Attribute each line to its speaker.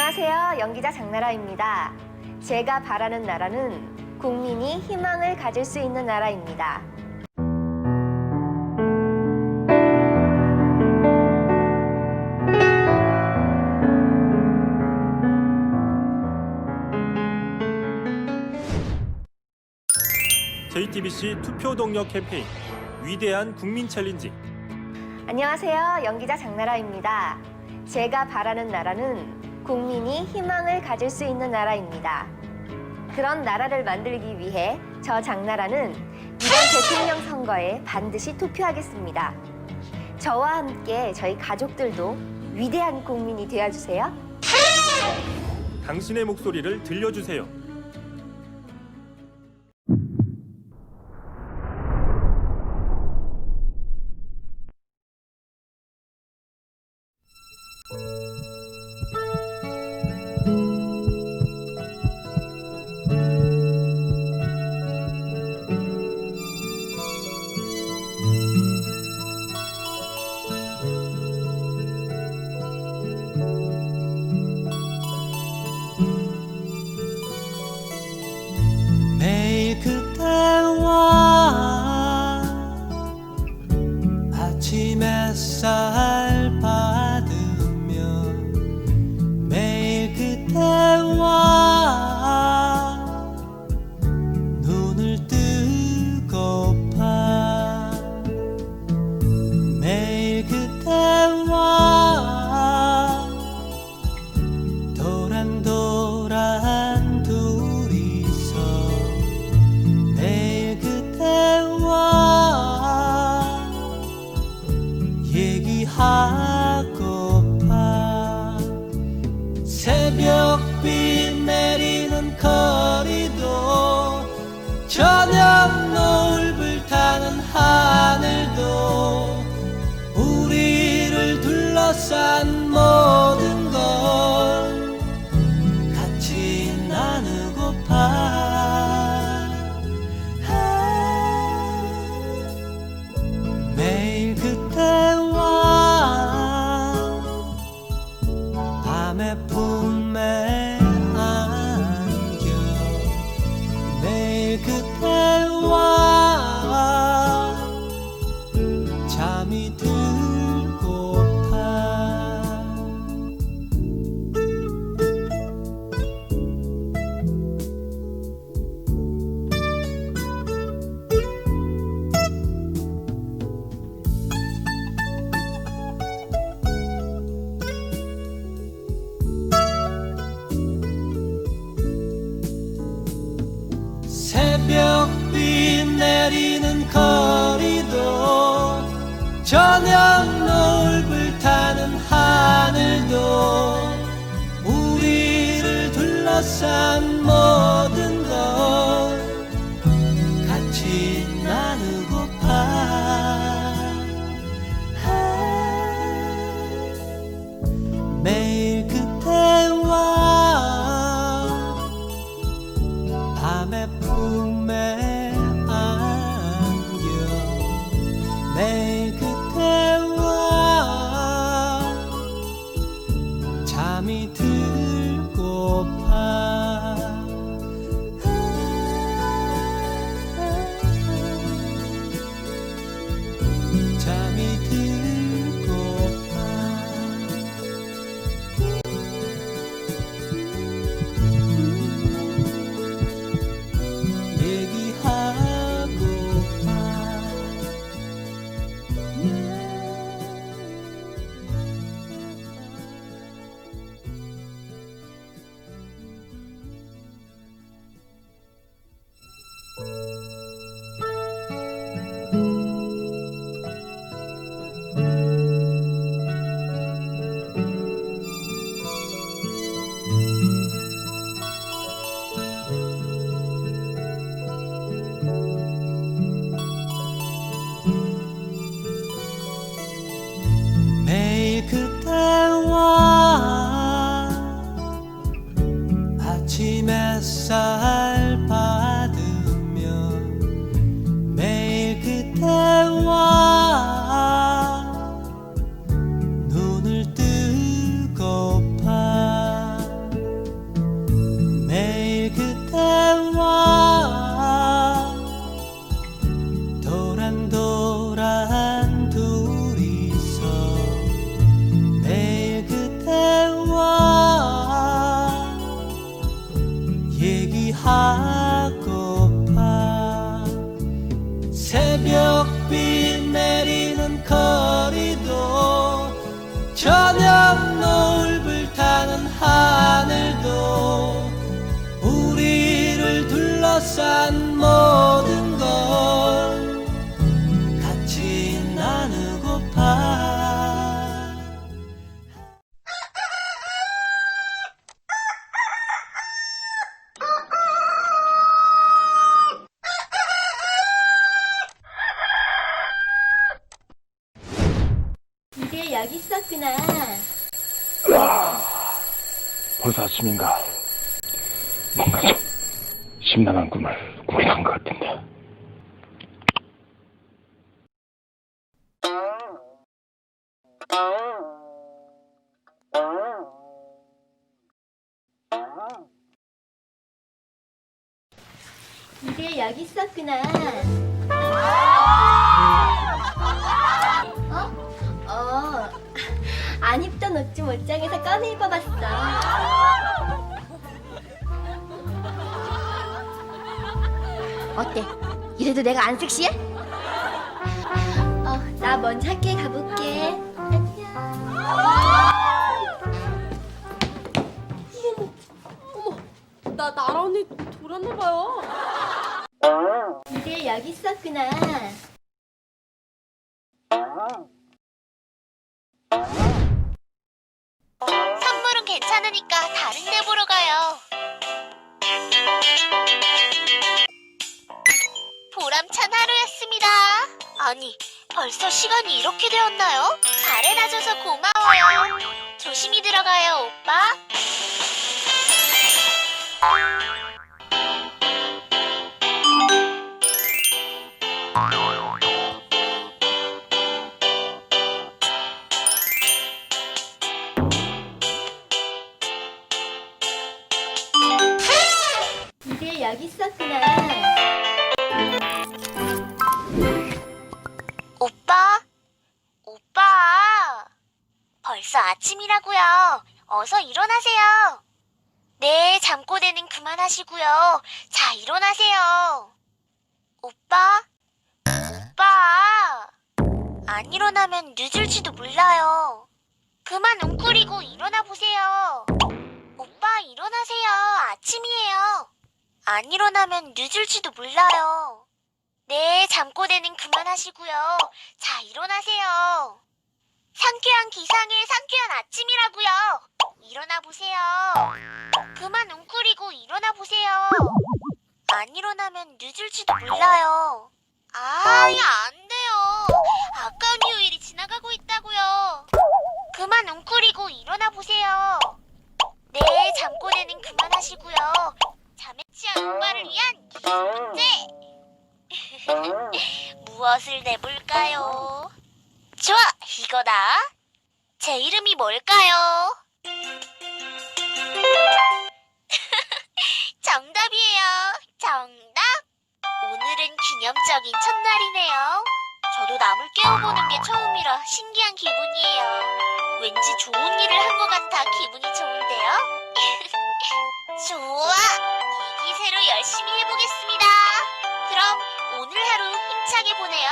Speaker 1: 안녕하세요. 연기자 장나라입니다. 제가 바라는 나라는 국민이 희망을 가질 수 있는 나라입니다.
Speaker 2: JTBC 투표 동력 캠페인 위대한 국민 챌린지.
Speaker 1: 안녕하세요. 연기자 장나라입니다. 제가 바라는 나라는 국민이 희망을 가질 수 있는 나라입니다. 그런 나라를 만들기 위해 저 장나라는 이번 대통령 선거에 반드시 투표하겠습니다. 저와 함께 저희 가족들도 위대한 국민이 되어주세요.
Speaker 2: 당신의 목소리를 들려주세요.
Speaker 3: 매일 그때와 아침 햇살 받으며 매일 그때와 눈을 뜨고파 매일 그때와 도란도란 둘이서 매일 그때와 얘기하고파 새벽비 내리는 거리도 저녁 노을불 타는 하늘도 우리를 둘러싼 모든 걸 같이 나누고파 매일 그때와 밤의 품에 안겨 매일 그때와 잠이 들고파 새벽비 내리는 거리도 저녁 노을불 타는 하늘도 우리를 둘러싼 모든 걸 같이 나누고파 매일 그때와 밤의 품에 안겨 매일 그때와 잠이 들고파 잠이 들고파 얘기하고파 저녁 노을 불타는 하늘도 우리를 둘러싼 모든 걸 같이 나누고파.
Speaker 1: 이제 여기 있었구나.
Speaker 4: 벌써 아침인가? 뭔가 좀 심란한 꿈을 꾸게 한 것 같은데.
Speaker 1: 이제 여기 있었구나. 안 입던 옷 좀 옷장에서 꺼내 입어봤어. 어때? 이래도 내가 안 섹시해? 나 먼저 학교에 가볼게. 안녕.
Speaker 5: 나 나라 언니 돌았나봐요.
Speaker 1: 이제 여기 있었구나.
Speaker 6: 선물은 괜찮으니까 다른 데 보러 가요. 보람찬 하루였습니다. 아니, 벌써 시간이 이렇게 되었나요? 바래다줘서 고마워요. 조심히 들어가요, 오빠.
Speaker 1: 이제 여기 있었구나.
Speaker 6: 오빠? 오빠! 벌써 아침이라고요. 어서 일어나세요. 네, 잠꼬대는 그만하시고요. 자, 일어나세요. 오빠? 오빠! 안 일어나면 늦을지도 몰라요. 그만 웅크리고 일어나 보세요. 오빠, 일어나세요. 아침이에요. 안 일어나면 늦을지도 몰라요. 네, 잠꼬대는 그만하시고요. 자, 일어나세요. 상쾌한 기상의 상쾌한 아침이라고요. 일어나 보세요. 그만 웅크리고 일어나 보세요. 안 일어나면 늦을지도 몰라요. 안 돼요. 아까운 휴일이 지나가고 있다고요. 그만 웅크리고 일어나 보세요. 네, 잠꼬대는 그만하시고요. 잠에 취한 오빠를 위한 문제. 무엇을 내볼까요? 좋아, 이거다. 제 이름이 뭘까요? 정답이에요. 정답. 오늘은 기념적인 첫날이네요. 저도 남을 깨워보는 게 처음이라 신기한 기분이에요. 왠지 좋은 일을 한 것 같아 기분이 좋은데요. 좋아. 이 기세로 열심히 해보겠습니다. 그럼 오늘 하루 힘차게 보내요.